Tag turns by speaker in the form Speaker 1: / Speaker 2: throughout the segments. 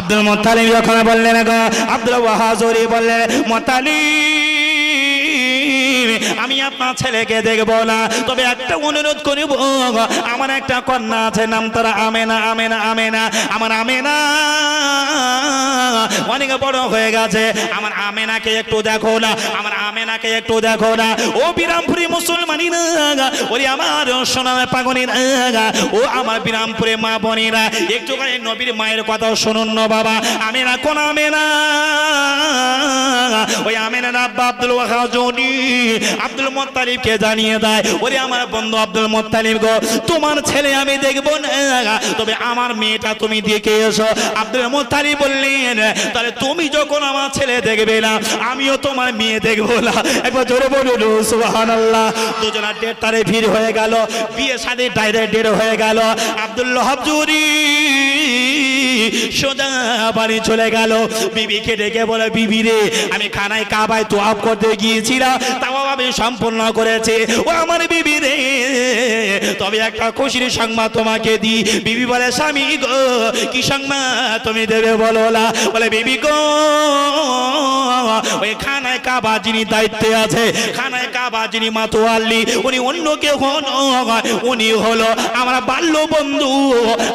Speaker 1: Abdul Muttalib যখন বললেন গো, আব্দুল ওয়াহাব জোহরি বললেন মুত্তালিব আমি আপনার ছেলেকে দেখবো না, তবে একটা অনুরোধ করিব, আমার একটা কন্যা আছে নাম তার আমেনা। আমার আমেনা অনেক বড় হয়ে গেছে, আমার আমেনাকে একটু দেখো না, ও বিরামপুরি মুসলমানিরা, ওরে আমার সোনার পাগনিরা, ও আমার বিরামপুরে মা বোনেরা, একটু করে নবীর মায়ের কথা শুনুন না বাবা। আমেনা কোন আমেনা? ওই আমেনার আব্বা আব্দুল ওয়াহাব জোহরি আব্দুল মুত্তালিবকে জানিয়ে দেয়, ওরে আমার বন্ধু আব্দুল মুত্তালিব গো, তোমার ছেলে আমি দেখবো না, তবে আমার মেয়েটা তুমি দেখে এসো। আব্দুল মুত্তালিব বললেন তাহলে তুমি যখন আমার ছেলে দেখবে না, আমিও তোমার মেয়ে দেখবো না। একবার জোরে বলুন সুবহানাল্লাহ। দুজনের ডেট তারে ভিড় হয়ে গেল, বিয়ে শাদী ডাইরেক্ট ডেট হয়ে গেল। আব্দুল ওয়াহাব জোহরি সোজা বাড়ি চলে গেল, বিবিকে ডেকে বলে বিবি রে আমি খানায় কাবায় তোয়াফ করতে গিয়েছিলাম, তাও আমি সম্পূর্ণ করেছি। ও আমার বিবি রে, তবে একটা খুশির সংবাদ তোমাকে দি। বিবি বলে স্বামী গো কি সংবাদ তুমি দেবে বলো না? বলে বিবি গো ওই খানায় কাবা যিনি দায়িত্বে আছে, খানায় কাবা যিনি মাতোয়াল্লি, উনি অন্য কেউ হন, উনি হলো আমার বাল্য বন্ধু,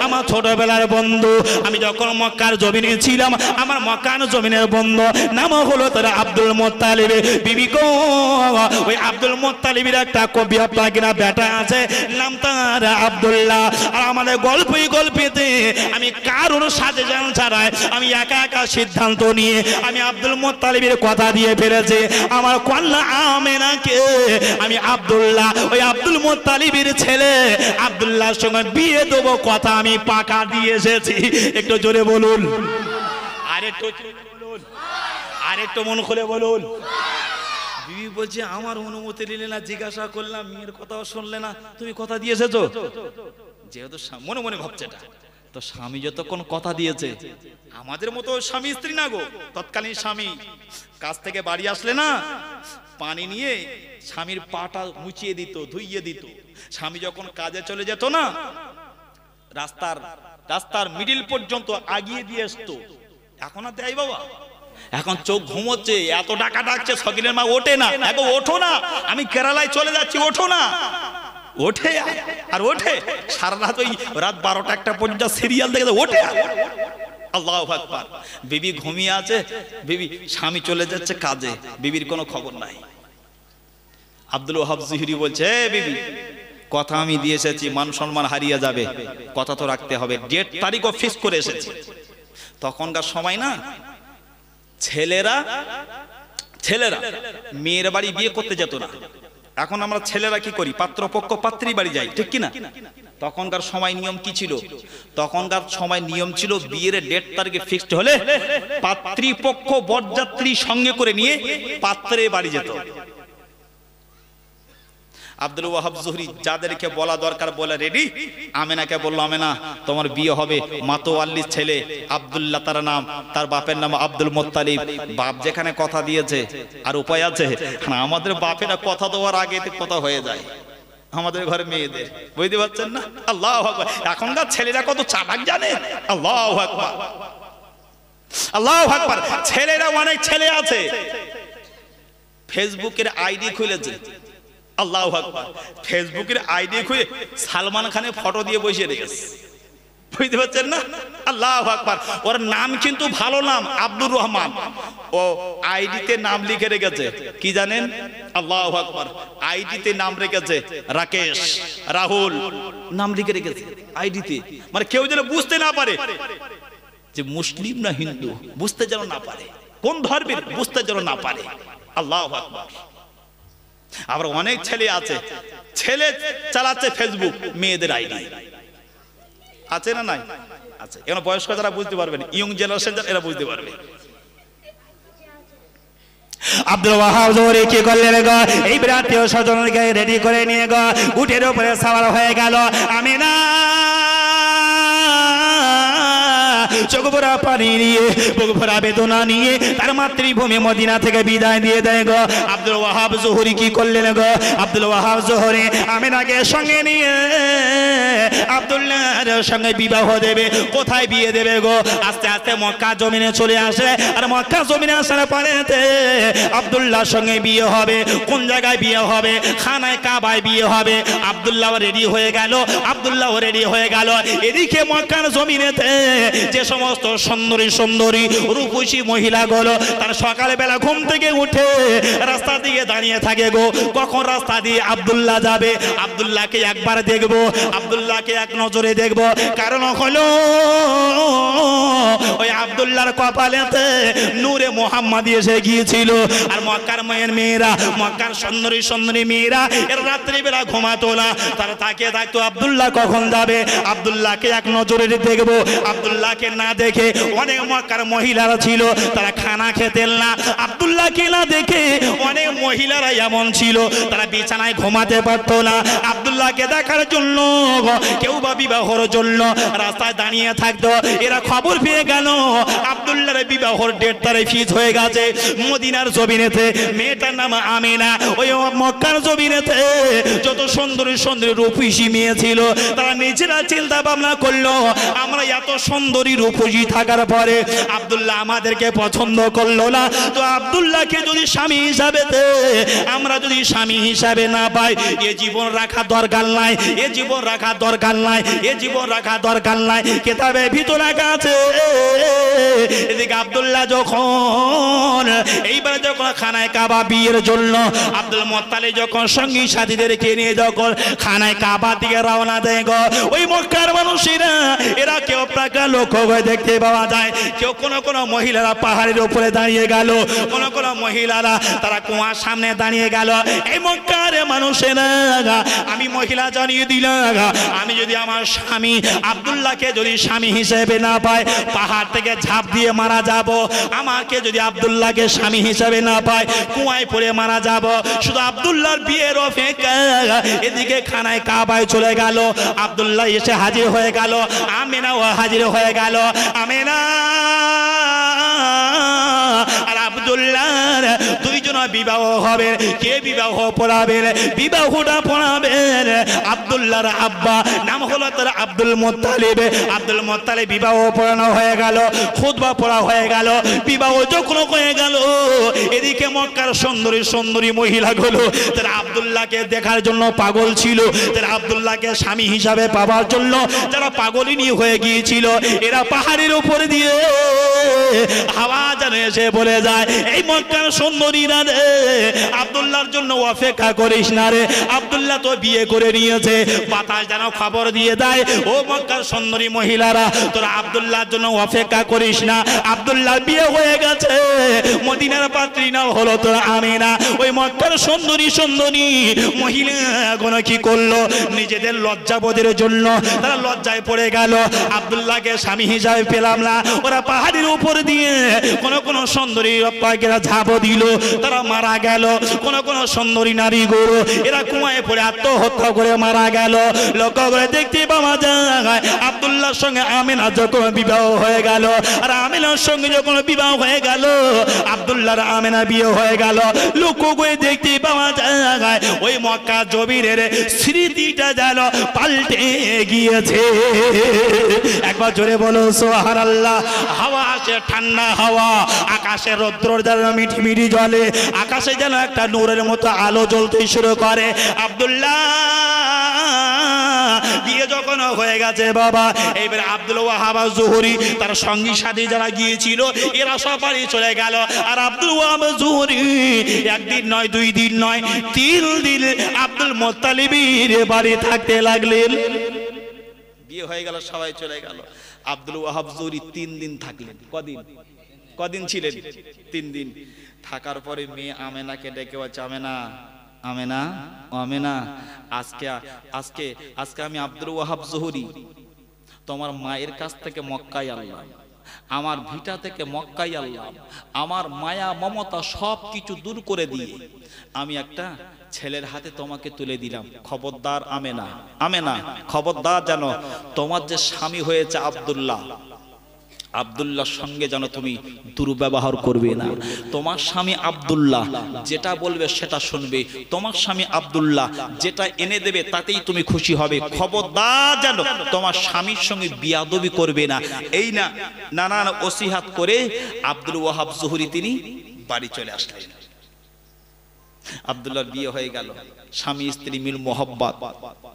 Speaker 1: আমার ছোটবেলার বন্ধু। আমি যখন মক্কার জমিনে ছিলাম, আমার মক্কার জমিনের বন্ধু নাম হলো তার আব্দুল মুত্তালিব। বিবি গো ওই আব্দুল মুত্তালিবের একটা কবি আপনার বেটা আছে নাম তার আব্দুল্লাহ। আর আমাদের গল্পেতে আমি কারোর সাথে জান ছাড়াই আমি একা একা সিদ্ধান্ত নিয়ে আমি আব্দুল মুত্তালিবের কথা দিয়ে ফেলেছি, আমার কন্যা আমেনাকে আমি আব্দুল্লাহ ওই আব্দুল মুত্তালিবের ছেলে আব্দুল্লাহর সঙ্গে বিয়ে দেবো কথা আমি পাকা দিয়ে এসেছি। একটু জোরে বলুন, আরেকটু মন খুলে বলুন। বিবি বলছে আমার অনুমতি নিলে না, জিজ্ঞাসা করলাম, মেয়ের কথাও শুনলে না, তুমি কথা দিয়ে এসেছো। যেহেতু মনে মনে ভাবছে এটা তো, স্বামী যতক্ষণ কথা দিয়েছে, আমাদের মতো স্বামী স্ত্রী না গো, তৎকালীন স্বামী কাজ থেকে বাড়ি আসলে না পানি নিয়ে স্বামীর পাটা মুছিয়ে দিত, ধুইয়ে দিত। স্বামী যখন কাজে চলে যেত না, রাস্তার মিডিল পর্যন্ত আগিয়ে দিয়ে আসতো। এখন আর দেয় বাবা, এখন চোখ ঘুমোচ্ছে, এত ডাকা ডাকছে, সকিনের মা ওঠে না, এখন ওঠো না, আমি কেরালায় চলে যাচ্ছি, ওঠো না। ওঠে আর ওঠে সারা রাত, ওই রাত 12টা 1টা পর্যন্ত সিরিয়াল দেখে ওঠে। আল্লাহু আকবার। বিবি ঘুমিয়ে আছে, বিবি স্বামী চলে যাচ্ছে কাজে, বিবির কোনো খবর নাই। আব্দুল ওয়াহাব জোহরি বলছে বিবি কথা আমি দিয়ে এসেছি, মান সম্মান হারিয়ে যাবে, কথা তো রাখতে হবে, ডেট তারিখও ফিক্স করে এসেছি। তখনকার সময় না ছেলেরা মেয়ের বাড়ি বিয়ে করতে যেত না। এখন আমরা ছেলেরা কি করি, পাত্রপক্ষ পাত্রী বাড়ি যাই, ঠিক কিনা? তখনকার সময় নিয়ম কি ছিল? তখনকার সময় নিয়ম ছিল বিয়ের ডেট তারিখে ফিক্সড হলে পাত্রীপক্ষ বরযাত্রী সঙ্গে করে নিয়ে পাত্রের বাড়ি যেত। আব্দুল ওয়াহাব জোহরি যাদেরকে বলা দরকার বলে রেডি। আমেনাকে বলল আমেনা তোমার বিয়ে হবে মাতোয়াল্লির ছেলে আব্দুল্লাহ তার নাম, তার বাপের নাম আব্দুল মুত্তালিব। বাপ যেখানে কথা দিয়েছে আর উপায় আছে? আমাদের বাপেরা কথা দেওয়ার আগে কথা হয়ে যায় আমাদের ঘরে মেয়েদের, বুঝতে পারছেন না? আল্লাহু আকবার। এখনকার ছেলেরা কত চালাক জানে। আল্লাহু আকবার, আল্লাহু আকবার। ছেলেরা অনেক ছেলে আছে ফেসবুকের আইডি খুলেছে। আল্লাহু আকবার। ফেসবুকের আইডি খুলে সালমান খানের ফটো দিয়ে বসিয়ে রেখেছে, বুঝতে পারছেন না? আল্লাহু আকবার। ওর নাম কিন্তু ভালো নাম, আব্দুর রহমান। ও আইডিতে নাম লিখে রেখেছে কি জানেন? আল্লাহু আকবার। আইডিতে নাম রেখেছে রাকেশ, রাহুল নাম লিখে রেখেছে আইডিতে, মানে কেউ যেন বুঝতে না পারে যে মুসলিম না হিন্দু, বুঝতে যেন না পারে, কোন ধর্মের বুঝতে যেন না পারে। আল্লাহু আকবার। আবার অনেক ছেলে আছে, ছেলে চালাচ্ছে ফেসবুক, মেয়েদের আইডি আছে না নাই? আছে। এখন বয়স্ক যারা বুঝতে পারবেন, ইয়ং জেনারেশন যারা এরা বুঝতে পারবে। আব্দুল ওয়াহাব জোহরি কি করলেন গো? এই আত্মীয় স্বজনকে রেডি করে নিয়ে গো উটের উপরে সাওয়ার হয়ে গেল। আমিনা চোখ চোখ ভরা পানি নিয়ে বুক ভরা বেদনা নিয়ে তার মাতৃভূমি মদিনা থেকে বিদায় দিয়ে দেয় গো। আব্দুল ওয়াহাব জোহরি কি করলেন গো? আব্দুল ওয়াহাব জোহরি আমিনাকে সঙ্গে নিয়ে আব্দুল্লাহর সঙ্গে বিবাহ দেবে। কোথায় বিয়ে দেবে গো? আস্তে আস্তে মক্কা জমিনে চলে আসে। আর মক্কা জমিনে আসার পরেতে আব্দুল্লাহর সঙ্গে বিয়ে হবে। কোন জায়গায় বিয়ে হবে? খানায় কাবায় বিয়ে হবে। আব্দুল্লাহ রেডি হয়ে গেল, আব্দুল্লাহ রেডি হয়ে গেল। এদিকে মক্কার জমিনেতে যে সমস্ত সুন্দরী সুন্দরী রূপসী মহিলাগুলো তার সকালবেলা ঘুম থেকে উঠে রাস্তা দিয়ে দাঁড়িয়ে থাকে গো। কখন রাস্তা দিয়ে আব্দুল্লাহ যাবে, আব্দুল্লাহকে একবার দেখবো, আব্দুল্লাহকে এক নজরে দেখবো। কারণ হলো ওই আব্দুল্লাহর কপালেতে নূরে মোহাম্মদ এসে গিয়েছিল। আর মক্কার মেয়েরা, মক্কার সুন্দরী সুন্দরী মেয়েরা এর রাত্রিবেলা ঘুমাতো না। তারা তাকিয়ে থাকতো আব্দুল্লাহ কখন যাবে, আব্দুল্লাহকে এক নজরে দেখবো। আব্দুল্লাহকে না দেখে অনেক মক্কার মহিলারা ছিল তারা খানা খেতেন না। আব্দুল্লাহকে না দেখে অনেক মহিলারা এমন ছিল তারা বিছানায় ঘুমাতে পারতো না। আব্দুল্লাহকে দেখার জন্য কেউ বা বিবাহর জন্য রাস্তায় দাঁড়িয়ে থাকতো। এরা খবর পেয়ে গেল আব্দুল্লাহর বিবাহর ডেট তারিখ ফিক্স হয়ে গেছে মদিনার জমিনেতে। মেয়েটার নাম আমিনা। ওই মক্কার জমিনেতে যত সুন্দরী সুন্দরী রূপসী মেয়ে ছিল তারা নিজেরা চিন্তা ভাবনা করলো আমরা এত সুন্দরী রূপসী থাকার পরে আব্দুল্লাহ আমাদেরকে পছন্দ করলো না, তো আব্দুল্লাহকে যদি স্বামী হিসাবে আমরা যদি স্বামী হিসাবে না পাই এ জীবন রাখা দরকার নাই, এ জীবন রাখা দরকার নাই, এ জীবন রাখা দরকার নাই। কেতাবে ভিতর রাখা আছে। এদিকে আব্দুল্লাহ যখন এইবার যখন খানায় কাবা বিয়ের জন্য আব্দুল মুত্তালিব যখন সঙ্গী সাথীদেরকে নিয়ে যখন খানায় কাবা দিকে রওনা দেয় গো, ওই মক্কার মানুষেরা এরা কেউ প্রাকা লক্ষ্য করে দেখতে পাওয়া যায়। কেউ কোনো মহিলারা পাহাড়ের উপরে দাঁড়িয়ে গেল, কোনো মহিলারা তারা কুয়ার সামনে দাঁড়িয়ে গেল। এই মক্কার মানুষেরা আমি মহিলা জানিয়ে দিলাম আমি যদি আমার স্বামী আব্দুল্লাহকে যদি স্বামী হিসেবে না পাই পাহাড় থেকে ঝাঁপ দিয়ে মারা যাব। আমাকে যদি আব্দুল্লাহকে স্বামী হিসেবে না পাই কুয়ায় পড়ে মারা যাব। শুধু আব্দুল্লাহর বিয়ের অপেক্ষা। এদিকে খানায় কাবায় চলে গেল। আব্দুল্লাহ এসে হাজির হয়ে গেল, আমিনাও হাজির হয়ে গেল। আমিনা আর আব্দুল্লাহর দুইজন বিবাহ হবে। কে বিবাহ পড়াবেন? বিবাহটা পড়াবেন আব্দুল্লাহর আব্বা, নাম হলো তার আব্দুল মুত্তালিব। আব্দুল মুত্তালিব বিবাহ পড়ানো হয়ে গেল, খুতবা পড়া হয়ে গেল, বিবাহ যখন হয়ে গেল। এদিকে মক্কার সুন্দরী সুন্দরী মহিলাগুলো তারা আব্দুল্লাহকে দেখার জন্য পাগল ছিল, তারা আব্দুল্লাহকে স্বামী হিসাবে পাওয়ার জন্য যারা পাগলিনী হয়ে গিয়েছিল। এরা পাহাড়ের উপর দিয়ে হাওয়া যেন এসে বলে যায় এই মক্কার সুন্দরীরা রে আব্দুল্লাহর জন্য অপেক্ষা করিস না রে, আব্দুল্লাহ তো বিয়ে করে নিয়েছে। বাতাস যেন খবর দিয়ে দেয় ও মক্কার সুন্দরী মহিলারা তোরা আব্দুল্লাহর জন্য অপেক্ষা করিস না, আব্দুল্লাহ বিয়ে হয়ে গেছে। মদিনার পাত্রী নাও হলো তোরা আমিনা। ওই মক্কার সুন্দরী সুন্দরী মহিলা কোনো কি করলো নিজেদের লজ্জাবোধের জন্য তারা লজ্জায় পড়ে গেল। আব্দুল্লাহকে স্বামী হিসাবে পেলাম না। ওরা পাহাড়ের উপর দিয়ে কোন সুন্দরী পাখিরা ঝাঁপ দিল, তারা মারা গেল। কোন সুন্দরী নারী গরু এরা কুয়ায় পড়ে আত্মহত্যা করে মারা গেল। লক্ষ্য করে দেখতে পাওয়া যায় আব্দুল্লাহর সঙ্গে আমিনা যখন বিবাহ হয়ে গেল, আর আমিনার সঙ্গে যখন বিবাহ হয়ে গেল আব্দুল্লাহর আমিনা বিয়ে হয়ে গেল। লক্ষ্য করে দেখতে পাওয়া যায় ওই মক্কা জমিনের স্মৃতিটা যেন পাল্টে গিয়েছে। একবার জোরে বলো সুবহানাল্লাহ। হাওয়া আসে ঠান্ডা হাওয়া, আকাশে রৌদ্র যেন মিঠি মিঠি জ্বলে, আকাশে যেন একটা নূরের মতো আলো জ্বলতে শুরু করে। আব্দুল্লাহ বিয়ে যখন হয়ে গেছে বাবা, এইবার আব্দুল ওয়াহাব জোহরি তার সঙ্গী সাথী যারা গিয়েছিল এরা সবাই চলে গেল। আর আব্দুল ওয়াহাব জোহরি একদিন নয়, 2 দিন নয়, 3 দিন আব্দুল মুত্তালিবের বাড়ি থাকতে লাগলেন। বিয়ে হয়ে গেল, সবাই চলে গেল। আব্দুল ওয়াহাব জোহরি 3 দিন থাকলেন। কদিন ছিলেন? 3 দিন থাকার পরে মেয়ে আমেনাকে ডেকে বলছে, আমেনা আমেনা আমেনা আজকে আমি আব্দুল ওয়াহাব জোহরি তোমার মায়ের কাছ থেকে মক্কায় আনলাম, আমার ভিটা থেকে মক্কায় আনলাম, আমার মায়া মমতা সব কিছু দূর করে দিয়ে আমি একটা ছেলের হাতে তোমাকে তুলে দিলাম। খবরদার আমেনা, আমেনা খবরদার, জানো তোমার যে স্বামী হয়েছে আব্দুল্লাহ, আব্দুল্লাহর সঙ্গে যেন তুমি দুর্ব্যবহার করবে না। তোমার স্বামী আব্দুল্লাহ যেটা বলবে সেটা শুনবে, তোমার স্বামী আব্দুল্লাহ যেটা এনে দেবে তাতেই তুমি খুশি হবে। খবরদার যেন তোমার স্বামীর সঙ্গে বিয়াদবি করবে না। এই না নানান ওসিহাত করে আব্দুল ওয়াহাব জুহরি তিনি বাড়ি চলে আসলেন। আব্দুল্লাহর বিয়ে হয়ে গেল, স্বামী স্ত্রী মিল মোহব্বত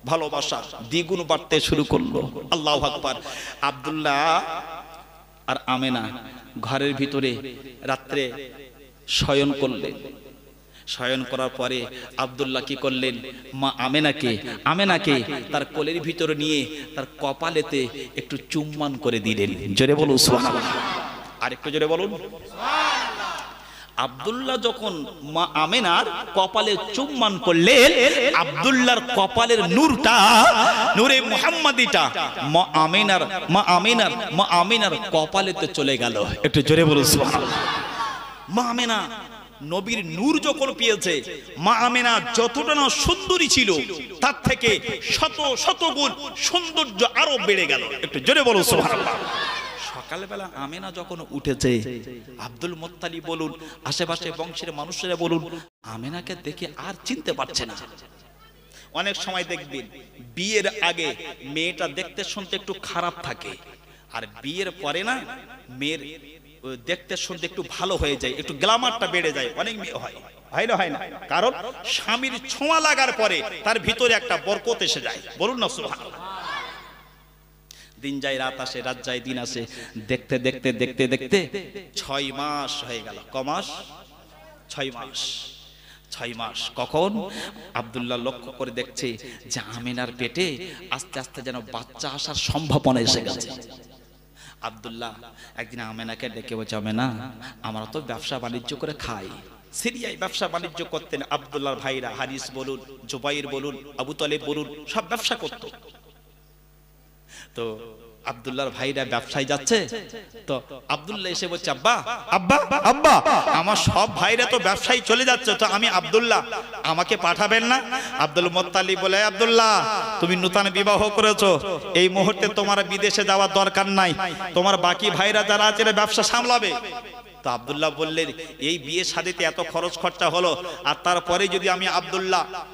Speaker 1: ভালোবাসা দ্বিগুণ বাড়তে শুরু করলো। আল্লাহু আকবার। আব্দুল্লাহ আর আমেনা ঘরের ভিতরে রাত্রে শয়ন করলেন। শয়ন করার পরে আব্দুল্লাহ কি করলেন, মা আমেনাকে তার কোলের ভিতরে নিয়ে তার কপালেতে একটু চুম্বন করে দিলেন। জোরে বলুন সুবহানাল্লাহ। আর একটু জোরে বলুন সুবহানাল্লাহ। আব্দুল্লাহ যখন মা আমেনার কপালে চুম্বন করলেন, আব্দুল্লাহর কপালের নূরটা, নূরে মুহাম্মাদিটা মা আমেনার কপালেতে চলে গেল। একটু জোরে বলুন সুবহানাল্লাহ। মা আমেনা নবীর নূর যখন পেয়েছে, মা আমেনা যতটা না সুন্দরী ছিল তার থেকে শত শত গুণ সৌন্দর্য আরো বেড়ে গেল। একটু জোরে বলুন সুবহানাল্লাহ। সকালবেলা আমেনা যখন উঠেছে, আব্দুল মুত্তালিব বলুন, আশেপাশে বংশের মানুষেরা বলুন, আমেনাকে দেখে আর চিনতে পারছে না। অনেক সময় দেখবেন বিয়ের আগে মেয়েটা দেখতে শুনতে একটু খারাপ থাকে, আর বিয়ের পরে না মেয়ের দেখতে শুনতে একটু ভালো হয়ে যায়, একটু গ্ল্যামারটা বেড়ে যায়। অনেক মেয়ে হয় না, কারণ স্বামীর ছোঁয়া লাগার পরে তার ভিতরে একটা বরকত এসে যায়। বলুন না সুবহানাল্লাহ। দিন যায় রাত আসে, রাত যায় দিন আসে, দেখতে দেখতে দেখতে দেখতে 6 মাস হয়ে গেল। ক মাস? 6 মাস। কখন আব্দুল্লাহ লক্ষ্য করে দেখছে যে আমেনার পেটে আস্তে আস্তে যেন বাচ্চা আসার সম্ভাবনা এসে গেছে। আব্দুল্লাহ একদিন আমেনাকে ডেকে বলছে, আমেনা, আমরা তো ব্যবসা বাণিজ্য করে খাই। সিরিয়ায় ব্যবসা বাণিজ্য করতেন আব্দুল্লাহর ভাইরা, হারিস বলুন, জুবাইর বলুন, আবু তালেব বলুন, সব ব্যবসা করত। তো আব্দুল্লাহর ভাইরা ব্যবসায় যাচ্ছে, তো আব্দুল্লাহ এসে বলছে, আব্বা আব্বা আব্বা, আমার সব ভাইরা তো ব্যবসায় চলে যাচ্ছে, তো আমি আব্দুল্লাহ, আমাকে পাঠাবেন না? আব্দুল মুত্তালিব বলে, আব্দুল্লাহ তুমি নূতন বিবাহ করেছো, এই মুহূর্তে তোমার বিদেশে যাওয়ার দরকার নাই, তোমার বাকি ভাইরা যারা আছে ব্যবসা সামলাবে। তো আব্দুল্লাহ বললেন, এই বিয়ে শাদীতে এত খরচ খরচা হলো, আর তারপরে যদি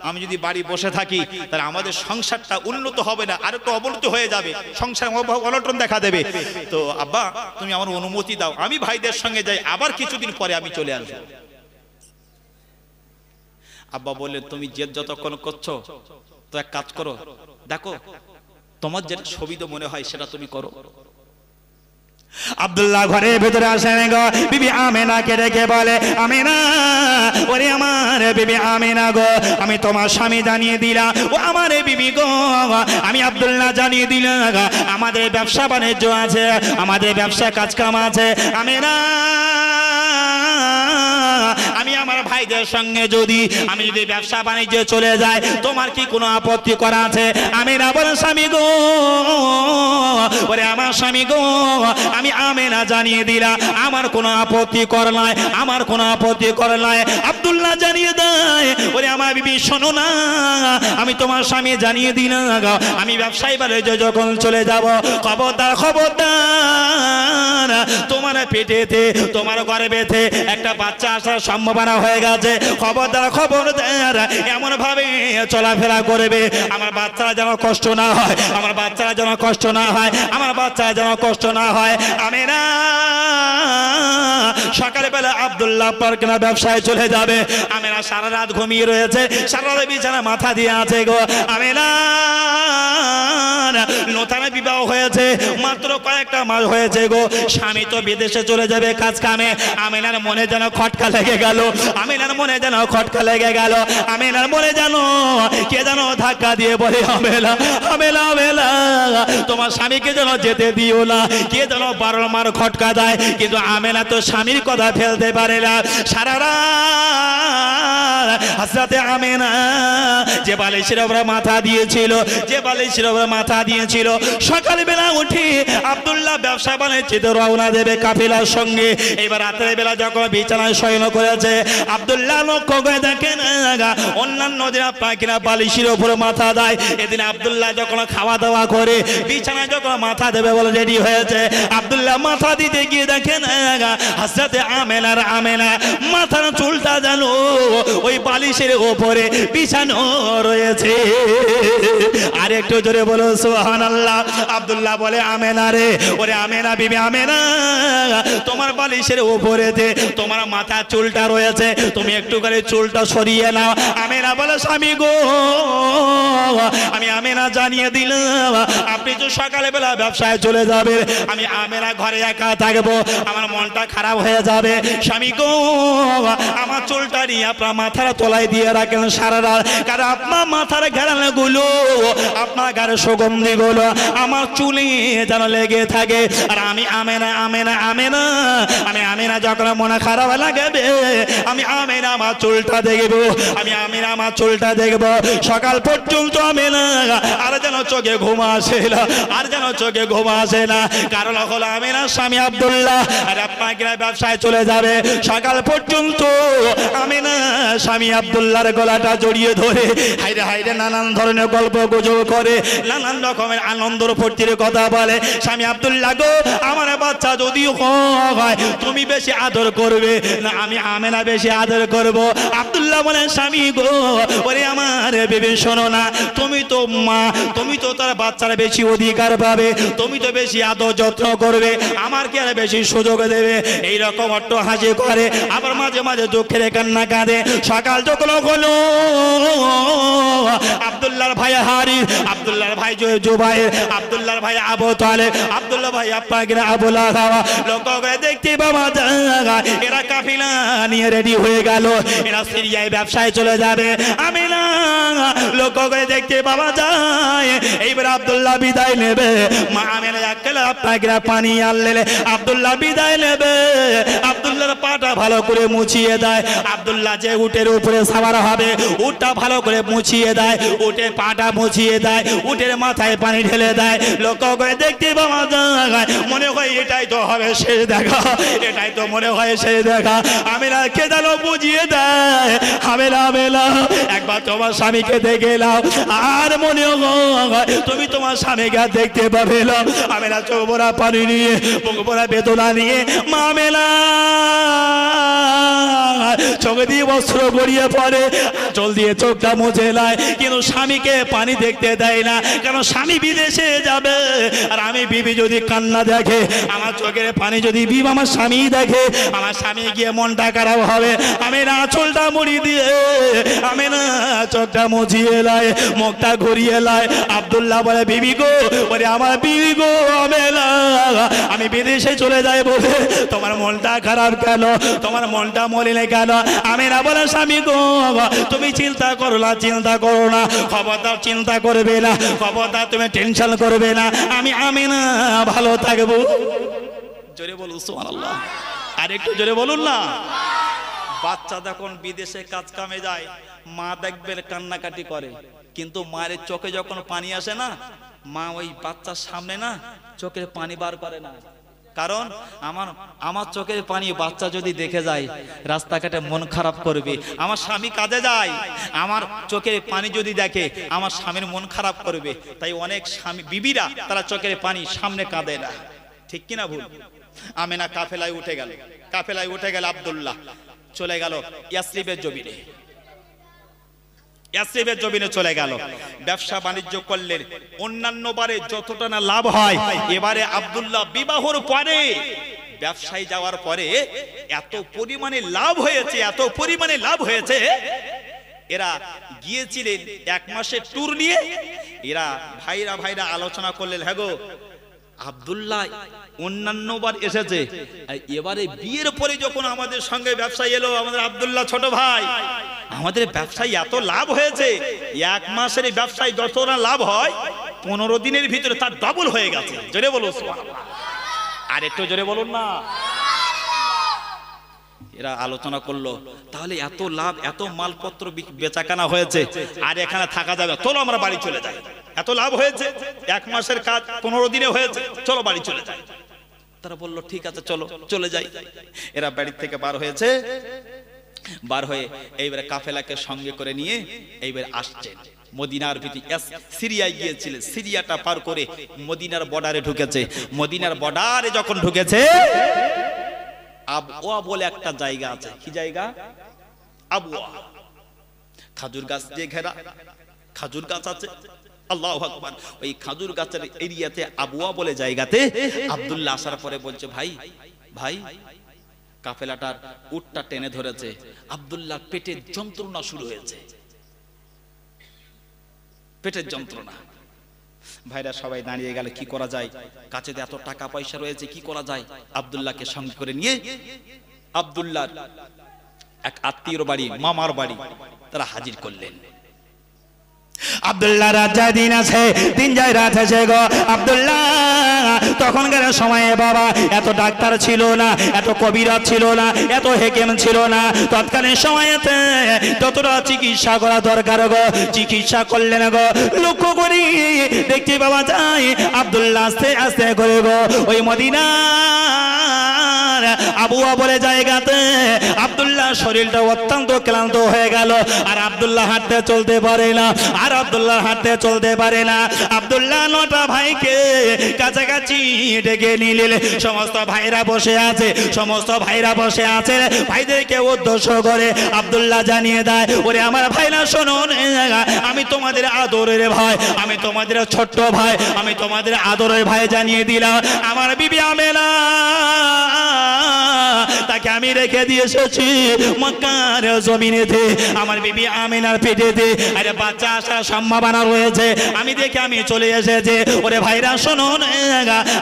Speaker 1: আমি যদি বাড়ি বসে থাকি, তাহলে আমাদের সংসারটা উন্নত হবে না, আর একটু অবনতি হয়ে যাবে, সংসার অনটন দেখা দেবে। তো আব্বা তুমি আমার অনুমতি দাও, আমি ভাইদের সঙ্গে যাই, আবার কিছুদিন পরে আমি চলে আসবো। আব্বা বললেন, তুমি জেদ যতক্ষণ করছো, তো এক কাজ করো, দেখো তোমার যেটা সুবিধা মনে হয় সেটা তুমি করো। আব্দুল্লাহ ঘরের ভিতরে আসেন গো, বিবি আমেনাকে ডেকে বলে, আমেনা, ওরে আমার বিবি আমেনা গো, আমি তোমার স্বামী জানিয়ে দিলাম, ও আমার বিবি গো, আমি আব্দুল্লাহ জানিয়ে দিলাম, আমাদের ব্যবসা বাণিজ্য আছে, আমাদের ব্যবসা কাজ কাম আছে। আমেনা, আমি আমার ভাইদের সঙ্গে যদি ব্যবসা বাণিজ্যে চলে যায়, তোমার কি কোনো আপত্তি করা আছে? আমেনা বলে, স্বামী গো, ওরে আমার স্বামী গো, আমি আমেনা জানিয়ে দিলাম, আমার কোনো আপত্তি কর নাই, আমার কোনো আপত্তি কর নাই। আব্দুল্লাহ জানিয়ে দেয়, ওরে আমার বিবি শোনো না, আমি তোমার স্বামী জানিয়ে দিলাম, আমি ব্যবসায়ী বাণিজ্য যখন চলে যাব, খবরদার খবরদার, তোমার পেটেতে, তোমার গর্ভেতে একটা বাচ্চা আসার সম্ভাবনা হয়ে গেছে, খবরদার খবরদার, এমন ভাবে চলাফেরা করবে আমার বাচ্চারা যেন কষ্ট না হয়, আমার বাচ্চারা যেন কষ্ট না হয়, আমার বাচ্চারা যেন কষ্ট না হয়। আমেনা সকালবেলা আব্দুল্লাহ পারকেনা ব্যবসায় চলে যাবে। আমেনা সারা রাত ঘুমিয়ে রয়েছে, সারা রাত বিছানা মাথা দিয়ে আছে গো। আমেনা নতুন বিবাহ হয়েছে, মাত্র কয়েকটা মাস হয়েছে গো, স্বামী তো বিদেশে চলে যাবে কাজ কামে। আমেনার মনে যেন খটকা লেগে গেল, আমেনার মনে যেন খটকা লেগে গেল, আমেনার মনে যেন কে যেন ধাক্কা দিয়ে বলে, আমেনা আমেনা আমেনা, তোমার স্বামীকে যেন যেতে দিও না, কে যেন বারবার খটকা দেয়, কিন্তু আমেনা তো স্বামীর কথা ফেলতে পারে না। সারা রাত হযরতে আমেনা যে বালিশের উপরে মাথা দিয়েছিল, যে বালিশের উপরে মাথা দিয়েছিল, সকালবেলা উঠে আব্দুল্লাহ ব্যবসা বাণিজ্যে রওনা দেবে কাফেলার সঙ্গে। এবার রাতের বেলা যখন বিছানায় শয়ন করেছে, আব্দুল্লাহ লক্ষ্য করে দেখেন অন্যান্য দিন পাখিরা বালিশের উপরে মাথা দেয়, এদিন আব্দুল্লাহ যখন খাওয়া দাওয়া করে বিছানায় যখন মাথা দেবে বলে রেডি হয়েছে, আব্দুল্লাহ মাথা দিতে গিয়ে দেখেন হযরতে আমেনা মাথার চুলটা যেন ওই বালিশের উপরে বিছানো রয়েছে। আর একটু জোরে বলো সুবহানাল্লাহ। আব্দুল্লাহ বলে আমেনা রে, ওরে আমেনা বিবি আমেনা, তোমার বালিশের উপরেতে তোমার মাথার চুলটা রয়েছে, তুমি একটু করে চুলটা সরিয়ে নাও। আমেনা বলে স্বামী গো, আমি আমেনা জানিয়ে দিলাম আপনি তো সকালে বেলা ব্যবসায় চলে যাবেন, আমি আমেনা ঘরে একা থাকবো, আমার মনটা খারাপ হয়ে যাবে। স্বামী গো, আমার চুলটা নিয়ে আপনার মাথার তলায় দিয়ে রাখেন সারা রাত, কারণ আপনার মাথার ঘেরানো গুলো, আপনার গায়ে সুগন্ধি গুলো আমার চুলে যেন লেগে থাকে। আর আমি আমেনা যখন মনে খারাপ লাগবে, আমি আমেনা আমার চুলটা দেখবো, আমি আমেনা আমার চুলটা দেখবো। সকাল পর্যন্ত আমেনা আর যেন চোখে ঘুম আসে না, আর যেন চোখে ঘুম আসে না। কারণ হলো আমেনার স্বামী আব্দুল্লাহ আর আপনাকে ব্যবসায় চলে যাবে। সকাল পর্যন্ত আমেনা স্বামী আব্দুল্লাহর গলাটা জড়িয়ে ধরে হাইরে হাইরে নানান ধরনের গল্প গুজব করে, নানান রকমের আনন্দের ফুর্তির কথা বলে। স্বামী আব্দুল্লাহ গো, আমার বাচ্চা যদি হয় তুমি বেশি আদর করবে না আমি আমেনা বেশি আদর করব? আব্দুল্লাহ বলেন স্বামী গো, ওরে আমার বেবি শোনো না, তুমি তো মা, তুমি তো তার বাচ্চারা বেশি অধিকার পাবে, তুমি তো বেশি আদর যত্ন করবে, আমার কি আর বেশি সুযোগ দেবে? এইরকম অট্ট হাসি করে, আবার মাঝে মাঝে দুঃখের কান্না কাঁদে। সকাল যখন হলো আব্দুল্লাহর ভাই হারিস, আব্দুল্লাহর ভাই জুবাইর, আব্দুল্লাহর ভাই আবু তালেব, আব্দুল্লাহ ভাই আপনাকে আবু লাহাব, লক্ষ্য করে দেখতে বাবা এরা কাফিলা নিয়ে রেডি হয়ে গেল, এরা সিরিয়ায় ব্যবসায় চলে যাবে। আমি না লক্ষ্য করে দেখতে বাবা যায়, এইবার আব্দুল্লাহ বিদায় নেবে। মা আমেনা একলা আপনাকে পানি আনলে আব্দুল্লাহ বিদায় নেবে। আব্দুল্লাহর পাটা ভালো করে মুছিয়ে দেয়। আব্দুল্লাহ যে উটের উপরে সাওয়ার হবে, উটটা ভালো করে মুছিয়ে দেয়, উটের পাটা মুছিয়ে দেয়, উটের মাথায় পানি ঢেলে দেয়। লক্ষ্য করে দেখতে বাবা যায়, মনে হয় এটাই তো হবে শেষ দেখা, এটাই তো মনে হয় শেষ দেখা। আমেনা কেদালো বুঝিয়ে দেয়, আমেনা একবার তোমার স্বামীকে দেখে নাও, আর মনে হয় তুমি তোমার স্বামীকে দেখতে পাবে না। আমেনা চোখ ভরা পানি নিয়ে, মুখ ভরা বেদনা নিয়ে মা আমেনা চোখ দিয়ে বস্ত্র গড়িয়ে পড়ে, চল দিয়ে চোখটা মুছে নেয়, কিন্তু স্বামীকে পানি দেখতে দেয় না, কারণ স্বামী বিদেশে যাবে। আর আমি বিবি যদি কান্না দেখে, আমার চোখের পানি যদি বিবি আমার স্বামী দেখে, আমার স্বামী গিয়ে মনটা খারাপ হবে। আমি না চোলটা মুড়ি দিয়ে আমি না চোখটা মুছিয়ে লাই, মুখটা ঘুরিয়ে লাই। আব্দুল্লাহ বলে বিবি গো, বলে আমার বিবি গো, আমি বিদেশে চলে যাই বলে তোমার মনটা খারাপ কেন, তোমার মনটা মলিনে কেন? আমি না বলে স্বামী গো, তুমি চিন্তা করো না, চিন্তা করো না, খবরদার চিন্তা করবে না, খবরদার তুমি টেনশন করবে না, আমি না ভালো থাকবো। জোরে বলুন সুবহানাল্লাহ, আর একটু জোরে বলুন না। বাচ্চা যখন বিদেশে কাজ কামে যায়, মা দেখবেন কান্নাকাটি করে, কিন্তু মায়ের চোখে যখন পানি আসে না, মা ওই বাচ্চার সামনে না চোখের পানি বার করে না। কারণ আমার চোখের পানি বাচ্চা যদি দেখে যায়, রাস্তাঘাটে মন খারাপ করবে। আমার স্বামী কাজে যায়, আমার চোখের পানি যদি দেখে, আমার স্বামীর মন খারাপ করবে। তাই অনেক স্বামী বিবিরা তারা চোখের পানি সামনে কাঁদে না, ঠিক কিনা ভুল? আমেনা কাফেলায় উঠে গেল, কাফেলায় উঠে গেল। আব্দুল্লাহ চলে গেল ইয়াসরিবের জমিনে, ইয়াসরিবের জমিনে চলে গেল, ব্যবসা বাণিজ্য করলেন। অন্যান্য বারে যতটা না লাভ হয়, এবারে আব্দুল্লাহ বিবাহর পরে ব্যবসায় যাওয়ার পরে এত পরিমাণে লাভ হয়েছে, এত পরিমাণে লাভ হয়েছে। এরা গিয়েছিলেন এক মাসের ট্যুর নিয়ে, এরা ভাইরা আলোচনা করলেন, হ্যাঁ গো আব্দুল্লাহ অন্যান্যবার এসেছে, এবারে বিয়ের পরে যখন আমাদের সঙ্গে ব্যবসায় এলো, আমাদের আব্দুল্লাহ ছোট ভাই, আমাদের ব্যবসায় এত লাভ হয়েছে, এক মাসের ব্যবসায় যতটা লাভ হয় 15 দিনের ভিতরে তার ডাবল হয়ে গেছে। জোরে বলুন সুবহানাল্লাহ, আর একটু জোরে বলুন না। এরা আলোচনা করলো, তাহলে এত লাভ, এত মালপত্র বেচাকেনা হয়েছে, আর এখানে থাকা যাবে, চলো আমরা বাড়ি চলে যাই। এত লাভ হয়েছে, 1 মাসের কাজ 15 দিনে হয়েছে, চলো বাড়ি চলে যাই। তারা বললো ঠিক আছে চলো চলে যাই। এরা বাড়ি থেকে বার হয়েছে, বার হয়ে এইবারে কাফেলাকে সঙ্গে করে নিয়ে এইবার আসছে মদিনার ভিতরে। সিরিয়ায় গিয়েছিলেন, সিরিয়াটা পার করে মদিনার বর্ডারে ঢুকেছে। মদিনার বর্ডারে যখন ঢুকেছে, আবওয়া বলে একটা জায়গা আছে। কি জায়গা? আবওয়া। খাজুর গাছ দিয়ে ঘেরা, খাজুর গাছ আছে। আল্লাহু আকবার। ওই খাজুর গাছের এরিয়াতে আবওয়া বলে জায়গাতে আব্দুল্লাহ আসার পরে বলছে, ভাই ভাই, কাফেলাটার উটটা টেনে ধরেছে, আব্দুল্লাহ পেটের যন্ত্রণা শুরু হয়েছে, পেটের যন্ত্রণা। ভাইরা সবাই দাঁড়িয়ে গেল, কি করা যায়, কাছে এত টাকা পয়সা রয়েছে, কি করা যায়। আব্দুল্লাহকে সঙ্গে করে নিয়ে আব্দুল্লাহর এক আত্মীয়র বাড়ি, মামার বাড়ি তারা হাজির করলেন।
Speaker 2: আব্দুল্লাহ রাজা দিন আছে, দিন যায় রাত আছে গো। আব্দুল্লাহ তখনকার সময়ে বাবা এত ডাক্তার ছিল না, এত কবিরাজ ছিল না, এত হেকেম ছিল না। তৎকালীন সময়েতে যতটা চিকিৎসা করা দরকার গো, চিকিৎসা করলেন গো। লক্ষ্য করি দেখতে পাওয়া যায় আব্দুল্লাহ আস্তে আস্তে করে গো ওই মদিনা আবওয়া বলে জায়গাতে আব্দুল্লাহ শরীরটা অত্যন্ত ক্লান্ত হয়ে গেল। আর আব্দুল্লাহ হাঁটতে চলতে পারে না, আর আব্দুল্লাহ হাঁটতে চলতে পারে না। আব্দুল্লাহ 9টা ভাইকে কাছাকাছি ডেকে নিলেন। সমস্ত ভাইরা বসে আছে, সমস্ত ভাইরা বসে আছে। ভাইদেরকে উদ্দেশ্য করে আব্দুল্লাহ জানিয়ে দেয়, ওরে আমার ভাইরা শোনো, আমি তোমাদের আদরের ভাই, আমি তোমাদের ছোট্ট ভাই, আমি তোমাদের আদরের ভাই জানিয়ে দিলাম। আমার বিবি আমেনা, তাকে আমি রেখে দিয়ে এসেছি মক্কার জমিনেতে। আমার বিবি আমিনার পেটেতে আরে বাচ্চা আসার সম্ভাবনা রয়েছে, আমি দেখে আমি চলে এসেছি। ওরে ভাইরা শোনো,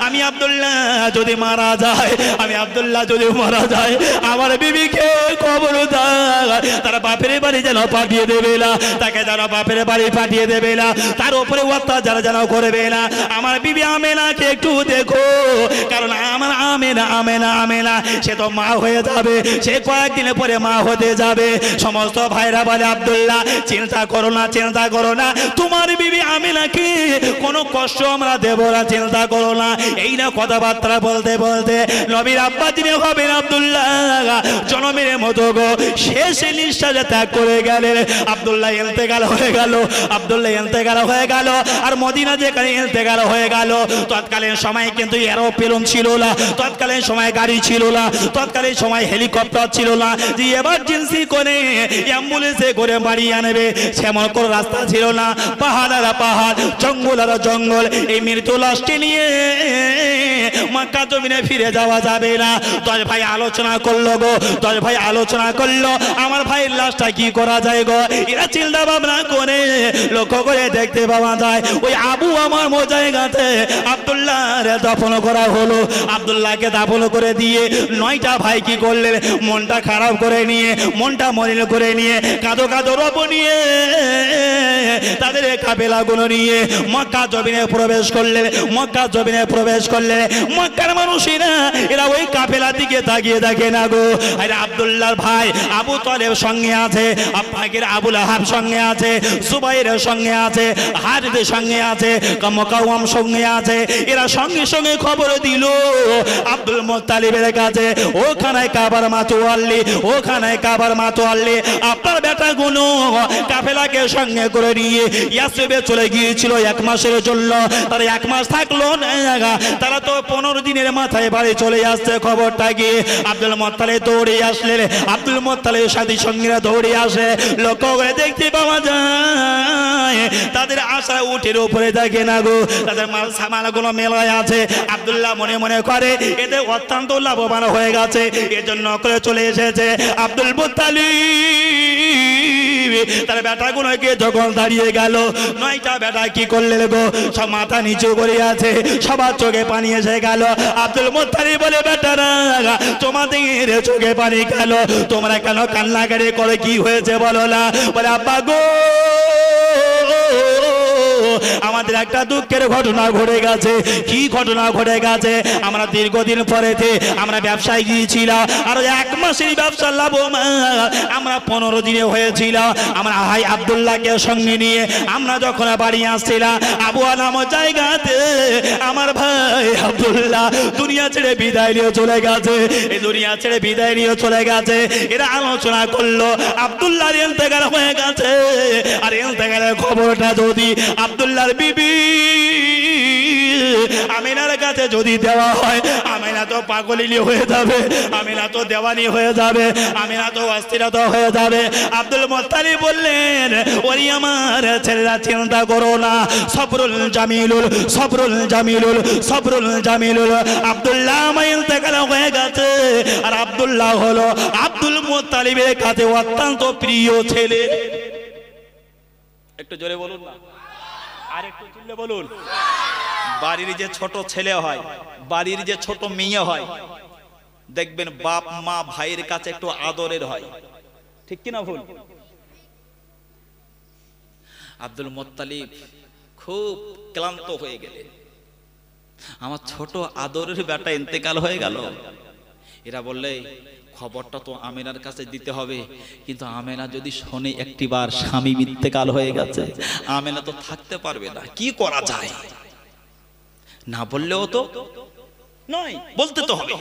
Speaker 2: আমি আব্দুল্লাহ যদি মারা যায়, আমি আব্দুল্লাহ যদি মারা যায়, আমার বিবিকে কবর দাও, তার বাপের বাড়ি যেন পাঠিয়ে দেবে না, তাকে যেন বাপের বাড়ি পাঠিয়ে দেবে না, তার উপরে অত্যাচার যেন করবে না। আমার বিবি আমেনাকে একটু দেখো, কারণ আমার আমেনা আমেনা আমেনা সে তো মা হয়ে যাবে, সে কয়েকদিনের পরে মা হতে যাবে। সমস্ত ভাইরা বলে আব্দুল্লাহ চিন্তা করো না, চিন্তা করো না, তোমার বিবি আমিনাকে কোনো কষ্ট আমরা দেব না, চিন্তা করো না। এই না কথাবার্তা বলতে বলতে নবীর আব্বা তিনি হবেন আব্দুল্লাহ জনমের মতো গো শেষ নিঃশ্বাসে ত্যাগ করে গেলেন। আব্দুল্লাহ ইন্তেকাল হয়ে গেল, আব্দুল্লাহ ইন্তেকাল হয়ে গেল। আর মদিনা যেখানে ইন্তেকাল হয়ে গেল, তৎকালীন সময় কিন্তু এরোপ্লেন ছিল না, তৎকালীন সময় গাড়ি ছিল না, তৎকালীন সময় হেলিকপ্টার ছিল না যে এমার্জেন্সি করে অ্যাম্বুলেন্সে করে বাড়ি আনবে, সেমন কোনো রাস্তা ছিল না। পাহাড় আর পাহাড়, জঙ্গল আর জঙ্গল, এই মৃত্যু লাশটি নিয়ে মক্কা জমিনে ফিরে যাওয়া যাবে না। 10 ভাই আলোচনা করলো গো, 10 ভাই আলোচনা করলো আমার ভাইয়ের লাশটা কি করা যায় গো। এরা চিন্তা ভাবনা করে লক্ষ্য করে দেখতে পাওয়া যায় ওই আবু আমার জায়গাতে আব্দুল্লাহর দাফন করা হলো। আব্দুল্লাহকে দাফন করে দিয়ে 9টা ভাই কি করলেন, মনটা খারাপ করে নিয়ে, মনটা মলিন করে নিয়ে, কাঁদো কাঁদো রব নিয়ে তাদের কাফেলাগুলো নিয়ে মক্কা জমিনে প্রবেশ করলেন, মক্কা জমিনে প্রবেশ করলেন। মক্কার মানুষেরা এরা ওই কাফেলার দিকে তাকিয়ে দেখে না গো। আরে আব্দুল্লাহর ভাই আবু তালেব সঙ্গে আছে, আপনাকে আবু লাহাব সঙ্গে আছে, জুবাইরের সঙ্গে আছে, হারিদের সঙ্গে আছে, মুকাওয়াম সঙ্গে আছে। এরা সঙ্গে সঙ্গে খবর দিল আব্দুল মুত্তালিবের কাছে, ওখানে কাবার মাতোয়াল্লি, ওখানে কাবার মাতোয়াল্লি আপনার বেটাগুলো কাফেলাকে সঙ্গে করে নিয়ে ইয়াসরিবে চলে গিয়েছিল 1 মাসের জন্য। তারা 1 মাস থাকলো না, তারা তো 15 দিনের মাথায় বাড়ি চলে আসছে। খবরটা গিয়ে আব্দুল মুত্তালিব দৌড়ে আসলেন, আব্দুল মুত্তালিবের সাথী সঙ্গীরা দৌড়ে আসে। লক্ষ্য করে দেখতে পাওয়া যায় তাদের আশা উঠের উপরে থাকে না গো, তাদের মাল সামানগুলো মেলায় আছে। আব্দুল্লাহ মনে মনে করে এতে অত্যন্ত লাভবান হয়ে গেছে, এজন্য করে চলে এসেছে। আব্দুল মুত্তালিব তার বেটাগুলোকে যখন দাঁড়িয়ে গেল, 9টা বেটা কি করলেন গো, সব মাথা নিচু করে আছে, সবার চোখে পানি এসে গেল। আব্দুল মুত্তালিব বলে, বেটারা তোমাদের চোখে পানি গেল, তোমরা কেন কান্নাকাটি করে, কি হয়েছে বলো না? বলে আব্বা গো আমাদের একটা দুঃখের ঘটনা ঘটে গেছে। কি ঘটনা ঘটে গেছে? আমরা দীর্ঘদিন পরেতে আমরা ব্যবসায় গিয়েছিলাম, আর 1 মাসের ব্যবসা লাভ আমরা 15 দিনে হয়েছিল। আমরা ভাই আব্দুল্লাহকে সঙ্গে নিয়ে আমরা যখন বাড়ি আসছিলাম, আবু আলাম জায়গাতে আমার ভাই আব্দুল্লাহ দুনিয়া ছেড়ে বিদায় নিয়ে চলে গেছে। এই দুনিয়া ছেড়ে বিদায় নিয়ে চলে গেছে। এরা আলোচনা করলো আব্দুল্লাহর ইন্তেকাল হয়ে গেছে। আর ইন্তেকালের খবরটা যদি আব্দুল্লাহর বিবি আমিনার কাছে যদি দেওয়া হয়, আমিনা তো পাগলিনী হয়ে যাবে, আমিনা তো দেওয়ানি হয়ে যাবে, আমিনা তো অস্থিরতা হয়ে যাবে। আব্দুল মুত্তালিব বললেন, ওরে আমার ছেলেরা চিন্তা করো না, সবরুল জামিলুল, সবরুল জামিলুল, সবরুল জামিলুল। আব্দুল্লাহ আমার ইন্তেকাল হয়ে গেছে। আর আব্দুল্লাহ হলো আব্দুল মুত্তালিবের কাছে অত্যন্ত প্রিয় ছেলে। একটু জোরে বলুন না, আর একটু চিল্লে বলুন। বাড়ির যে ছোট ছেলে হয়, বাড়ির যে ছোট মেয়ে হয়, দেখবেন বাপ মা ভাইয়ের কাছে একটু আদরের হয়, ঠিক কিনা ভুল? আব্দুল মুত্তালিব খুব ক্লান্ত হয়ে গেলেন, আমার ছোট আদরের বেটা ইন্তেকাল হয়ে গেল। এরা বললে খবরটা তো আমেনার কাছে দিতে হবে, কিন্তু আমেনা যদি শোনে একটিবার স্বামী ইন্তেকাল হয়ে গেছে, আমেনা তো থাকতে পারবে না। কি করা যায়? না বললেও তো নয়, বলতে তো হবে।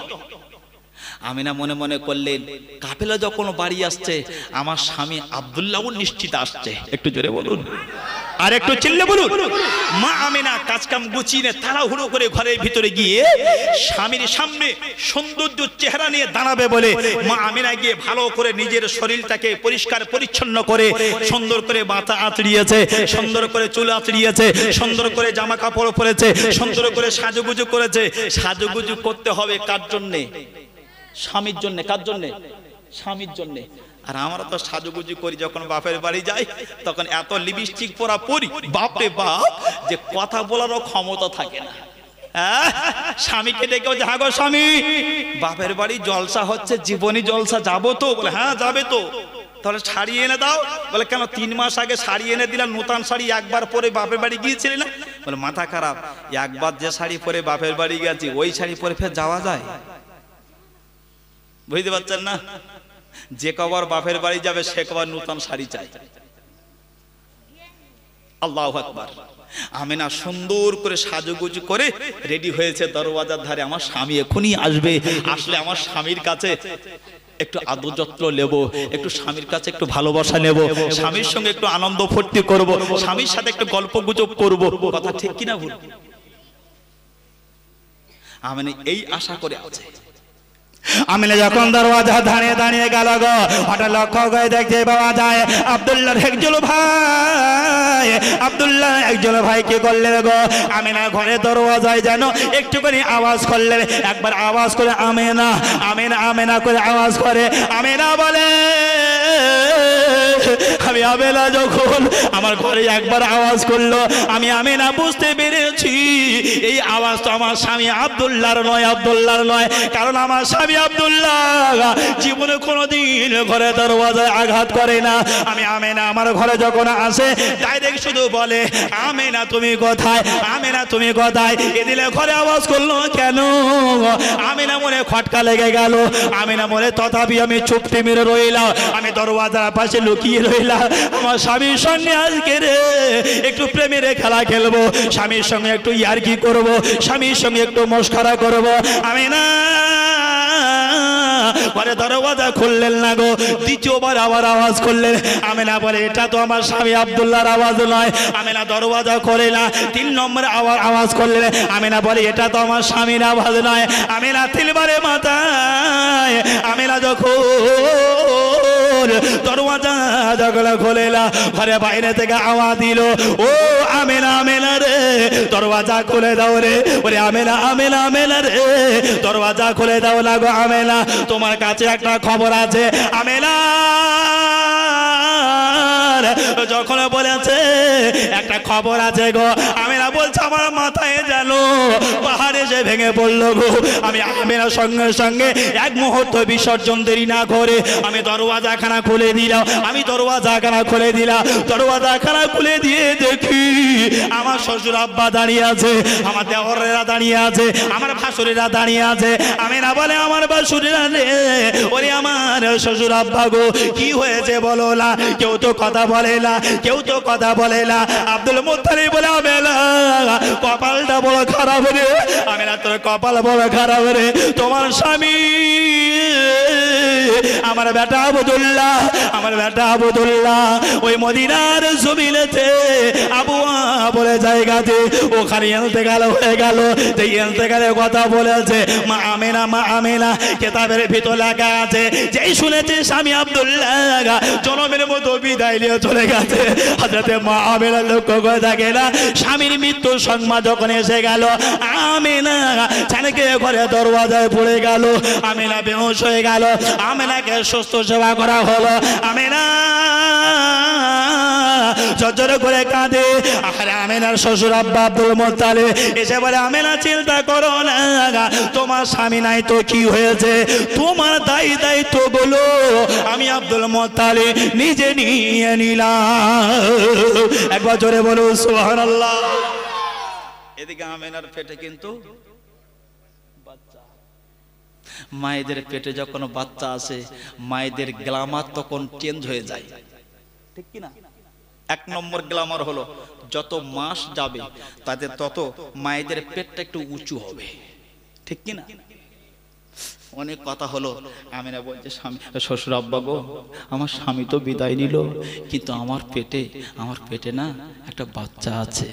Speaker 2: আমিনা মনে মনে করলেন, কাফেলা যখন বাড়ি আসছে, আমার স্বামী আব্দুল্লাহ নিশ্চিত আসছে। একটু জোরে বলুন, আর একটু চিল্লে বলুন। মা আমিনা কাজকাম গুছিয়ে তাড়াহুড়ো করে ঘরের ভিতরে গিয়ে স্বামীর সামনে সৌন্দর্য চেহারা নিয়ে দাঁড়াবে বলে মা আমিনা গিয়ে ভালো করে নিজের শরীরটাকে পরিষ্কার পরিচ্ছন্ন করে সুন্দর করে মাথা আঁচড়িয়েছে, সুন্দর করে চুল আঁচড়িয়েছে, সুন্দর করে জামা কাপড় পরেছে, সুন্দর করে সাজুগুজু করেছে। সাজুগুজু করতে হবে কার জন্যে? স্বামীর জন্য। কার জন্য? স্বামীর জন্য। আর আমরা তো সাজুগুজু করি যখন বাপের বাড়ি যাই, তখন এত লিপস্টিক পরা পরি, বাপরে বাপ, যে কথা বলারও ক্ষমতা থাকে না। স্বামীকে ডেকে বলছে, হ্যাঁ গো স্বামী, বাপের বাড়ি জলসা হচ্ছে, জীবনী জলসা যাবো তো? বলে হ্যাঁ যাবে তো। তাহলে শাড়ি এনে দাও। বলে কেন, 3 মাস আগে শাড়ি এনে দিলাম, নতুন শাড়ি একবার পরে বাপের বাড়ি গিয়েছিলি না? বলে মাথা খারাপ, একবার যে শাড়ি পরে বাপের বাড়ি গেছি, ওই শাড়ি পরে ফের যাওয়া যায়? বুঝতে পারছেন না? যে কবার বাপের বাড়ি যাবে সে কবার নতুন শাড়ি চাই। আল্লাহু আকবার। আমিনা সুন্দর করে সাজুগুজু করে রেডি হয়েছে দরওয়াজার ধারে। আমার স্বামী এখনই আসবে, আসলে আমার স্বামীর কাছে একটু আদর যত্ন নেব, একটু স্বামীর কাছে একটু ভালোবাসা নেব, স্বামীর সঙ্গে একটু আনন্দ ফুর্তি করব, স্বামীর সাথে একটু গল্প গুজব করব। কথা ঠিক কিনা ভুল? আমিনা এই আশা করে আছে। আমিনা যখন দরওয়াজা দাঁড়িয়ে দাঁড়িয়ে গেল গো, হঠাৎ লক্ষ্য করে দেখতে পাওয়া যায় আব্দুল্লাহর একজন ভাই, আব্দুল্লাহ একজন ভাই কি করলেন গো, আমিনা ঘরে দরওয়াজায় যেন একটুখানি আওয়াজ করলেন। একবার আওয়াজ করে আমিনা আমিনা আমিনা করে আওয়াজ করে। আমিনা বলে, আমি আমিনা যখন আমার ঘরে একবার আওয়াজ করলো, আমি আমিনা বুঝতে পেরেছি এই আওয়াজ তো আমার স্বামী আব্দুল্লাহর নয়, আব্দুল্লাহর নয়। কারণ আমার স্বামী আব্দুল্লাহ জীবনে কোনোদিন ঘরে দরওয়াজায় আঘাত করে না। আমি আমিনা আমার ঘরে যখন আসে, ডাইরেক্ট শুধু বলে, আমিনা তুমি কোথায়, আমিনা তুমি কোথায়? এদিকে ঘরে আওয়াজ করলো কেন? আমিনা মনে খটকা লেগে গেল। আমিনা মনে তথাপি আমি চুপটি মেরে রইলাম, আমি দরওয়াজার পাশে লুকিয়ে রইলাম। আমার স্বামীর সঙ্গে আজকে রে একটু প্রেমের খেলা খেলবো, স্বামীর সঙ্গে একটু ইয়ার্কি করব, স্বামীর সঙ্গে একটু মস্করা করব। আমিনা ঘরে দরওয়াজা খুললেন না গো। দ্বিতীয়বার আবার আওয়াজ করলেন। আমিনা বলে, এটা তো আমার স্বামী আব্দুল্লাহর আওয়াজ নয়। আমিনা দরওয়াজা করে না। 3 নম্বরে আবার আওয়াজ করলেন। আমিনা বলে, এটা তো আমার স্বামীর আওয়াজ নয়। আমিনা 3 বারে মাথায় আমিনা যখন দরওয়াজা যখন খোলে না, ঘরে বাইরে থেকে আওয়াজ দিল, ও আমিনা আমিনা রে দরওয়াজা খুলে দাও রে। ওরে আমিনা আমিনা আমিনা রে দরওয়াজা খুলে দাও না গো আমিনা, তোমার কাছে একটা খবর আছে। আমিনার যখন বলেছে একটা খবর আছে গো, আমিনা বলছে আমার মাথায় যেন পাহাড়ে এসে ভেঙে পড়লো গো। আমি আমিনার সঙ্গে সঙ্গে এক মুহূর্ত বিসর্জন দেরি না করে আমি দরওয়াজাখানা খুলে দিলাম। আমি দরওয়াজাখানা খুলে দিলাম। দরওয়াজাখানা খুলে দিয়ে দেখি আমার শ্বশুর আব্বা দাঁড়িয়ে আছে, আমার দেওরেরা দাঁড়িয়ে আছে, আমার ভাসুরেরা দাঁড়িয়ে আছে। আমিনা বলে আমার ভাসুরেরা রে, ওরে আমার শ্বশুর আব্বা গো, কি হয়েছে বলো না? কেউ তো কথা বলে না, কেউ তো কথা বলে না। আব্দুল মুত্তালিব বলে আমেনা কপালটা বড় খারাপ রে। আমেনা তোর কপাল বড় খারাপ রে, তোমার স্বামী আমার বেটা আবদুল্লাহ, আমার বেটা আবদুল্লাহ ওই মদিনার জমিনেতে আবুয়া বলে জায়গাতে ওখানে ইন্তেকাল হয়ে গেল। যে ইন্তেকালের কথা বলেছে মা আমেনা, মা আমেনা কিতাবের ভিতর লেখা আছে, যেই শুনেছে স্বামী আব্দুল্লাহ জনমের মতো বিদায় নিয়ে চলে গেছে। হযরতে মা আমেনা লক্ষ্য করে থাকে না, স্বামীর মৃত্যুর সংবাদ যখন এসে গেল আমেনা ছানকে ঘরে দরওয়াজায় পড়ে গেল। আমেনা বেহুশ হয়ে গেল। আমেনাকে সুস্থ সেবা করা হলো। আমেনা জর্জর করে কাঁদে। আর আমেনার শ্বশুর আব্বা আব্দুল মুত্তালিব এসে বলে আমেনা চিন্তা করো না, তোমার স্বামী নাই তো কি হয়েছে, তোমার দায়িত্ব গুলো আমি আব্দুল মুত্তালিব নিজে নিয়ে নিলাম। একবার জোরে বলো সুবহানাল্লাহ। এদিকে আমেনার পেটে কিন্তু বাচ্চা। মায়েদের পেটে যখন বাচ্চা আসে মায়েদের গ্ল্যামার তখন চেঞ্জ হয়ে যায়, ঠিক কি না? এক নম্বর গ্ল্যামার হলো যত মাস যাবে তাদের তত মায়েদের পেটটা একটু উঁচু হবে, ঠিক কি না? অনেক কথা হলো। আমিনা বলছে স্বামী শ্বশুর আব্বা গো, আমার স্বামী তো বিদায় নিল, কিন্তু আমার পেটে না একটা বাচ্চা আছে,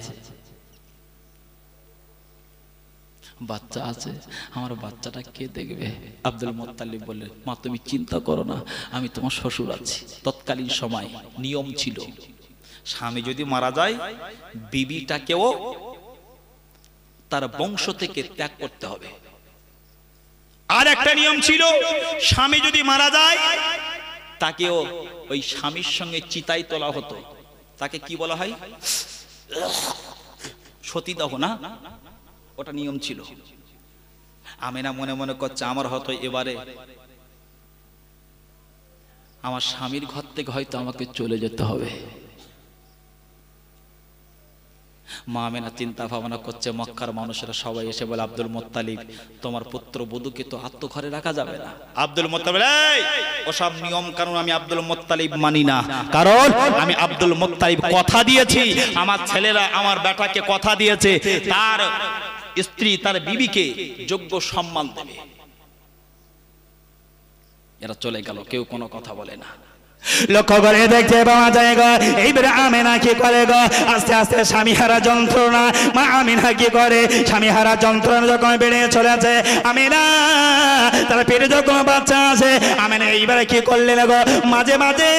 Speaker 2: বাচ্চা আছে, আমার বাচ্চাটা কে দেখবে? আব্দুল মুত্তালিব বললেন মা তুমি চিন্তা করো না, আমি তোমার শ্বশুর আছি। তৎকালীন সময় নিয়ম ছিল স্বামী যদি মারা যায় বিবিটাকেও তার বংশ থেকে ত্যাগ করতে হবে। আর একটা নিয়ম ছিল স্বামী যদি মারা যায় তাকেও ওই স্বামীর সঙ্গে চিতায় তোলা হতো। তাকে কি বলা হয়? সতীদাহ না, ওটা নিয়ম ছিল। আমেনা মনে মনে করছে আমার হয়তো এবারে আমার স্বামীর ঘর থেকে হয়তো আমাকে চলে যেতে হবে। মা আমেনা চিন্তা ভাবনা করছে। মক্কার মানুষেরা সবাই এসে বলে আব্দুল মুত্তালিব তোমার পুত্র বধূকে তো আত্মঘরে রাখা যাবে না। আব্দুল মুত্তালিব ওসব নিয়ম কানুন আমি আব্দুল মুত্তালিব মানি না, কারণ আমি আব্দুল মুত্তালিব কথা দিয়েছি, আমার ছেলেরা আমার বেটাকে কথা দিয়েছে তার স্ত্রী তার বিবিকে যোগ্য সম্মান দেবে। এরা চলে গেল, কেউ কোনো কথা বলে না। লক্ষ্য করে দেখতে পাওয়া যায় গো, এইবারে আমেনা কি করে গো, আস্তে আস্তে স্বামী হারা যন্ত্রণা। মা আমেনা কি করে, স্বামী হারা যন্ত্রণা যখন বেড়ে চলেছে, আমেনা তার পেটে যখন বাচ্চা আছে, আমেনা এইবারে কি করলেন গো, মাঝে মাঝে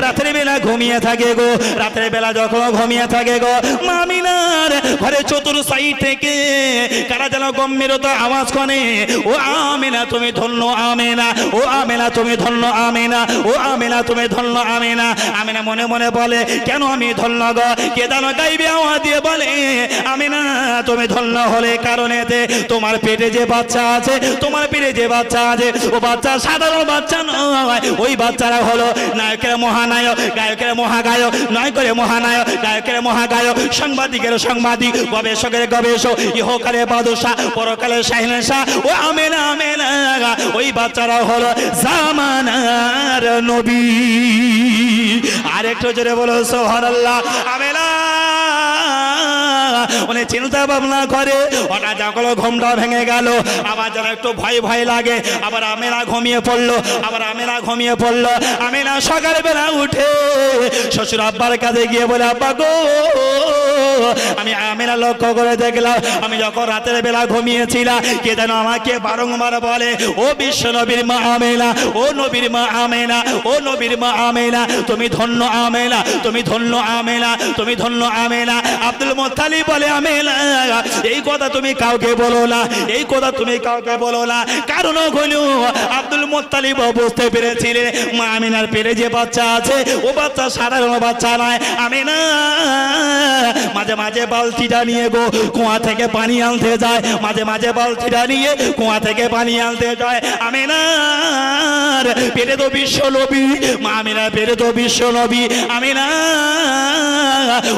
Speaker 2: রাতের বেলা ঘুমিয়ে থাকে গো। রাতের বেলা যখন ঘুমিয়ে থাকে গো, মা আমেনার ঘরে চতুর সাইড থেকে কারা যেন গম্ভীরতা আওয়াজ করে, ও আমেনা তুমি ধন্য আমেনা, ও আমেনা তুমি ধন্য আমেনা, ও আমেনা তুমি ধন্য আমেনা। আমেনা মনে মনে বলে কেন আমি ধন্য গো? কে জানো গাইবে আওয়াজ দিয়ে বলে আমেনা তুমি ধন্য হলে কারণেতে তোমার পেটে যে বাচ্চা আছে, তোমার পেটে যে বাচ্চা আছে ও বাচ্চা সাধারণ বাচ্চা নয়, ওই বাচ্চারা হলো নায়কের মহানায়ক, গায়কের মহাগায়ক, নয় করে মহানায়ক, গায়কের মহাগায়ক, সাংবাদিকের সাংবাদিক, গবেষকের গবেষক, ইহকালে বাদশা, পরকালে শাহিনশাহ। ও আমেনা আমেনা ওই বাচ্চারা হলো জামানার নবী। আরেকটু জোরে বলো সুবহানাল্লাহ। আমেনা উনি চিন্তা ভাবনা করে, ওটা যখন ঘুমটা ভেঙে গেল, আবার যেন একটু ভয় ভয় লাগে, আবার আমেনা ঘুমিয়ে পড়লো, আবার আমেনা ঘুমিয়ে পড়লো। আমেনা সকালবেলা উঠে শ্বশুর আব্বার কাছে গিয়ে বলে আব্বা গো, আমি আমেনা লক্ষ্য করে দেখলাম আমি যখন রাতের বেলা ঘুমিয়েছিলাম কে যেন আমাকে বারংবার বলে ও বিশ্ব নবীর মা আমেনা, ও নবীর মা আমেনা, ও নবীর মা আমেনা তুমি ধন্য আমেনা, তুমি ধন্য আমেনা, তুমি ধন্য আমেনা। আব্দুল মুত্তালিব বলে আমেনা এই কথা তুমি কাউকে বলো না, এই কথা তুমি কাউকে বলো না। কারণ হলো আব্দুল মুত্তালিব বুঝতে পেরেছিলেন মা আমিনার পেটে যে বাচ্চা আছে ও বাচ্চা সাধারণ বাচ্চা নয়। আমিনা মাঝে মাঝে বালতিটা নিয়ে গো কুয়া থেকে পানি আনতে যায়, মাঝে মাঝে বালতিটা নিয়ে কুয়া থেকে পানি আনতে যায়। আমিনার পেটে তো বিশ্ব নবী, মা আমিনার পেটে তো বিশ্ব নবী। আমিনা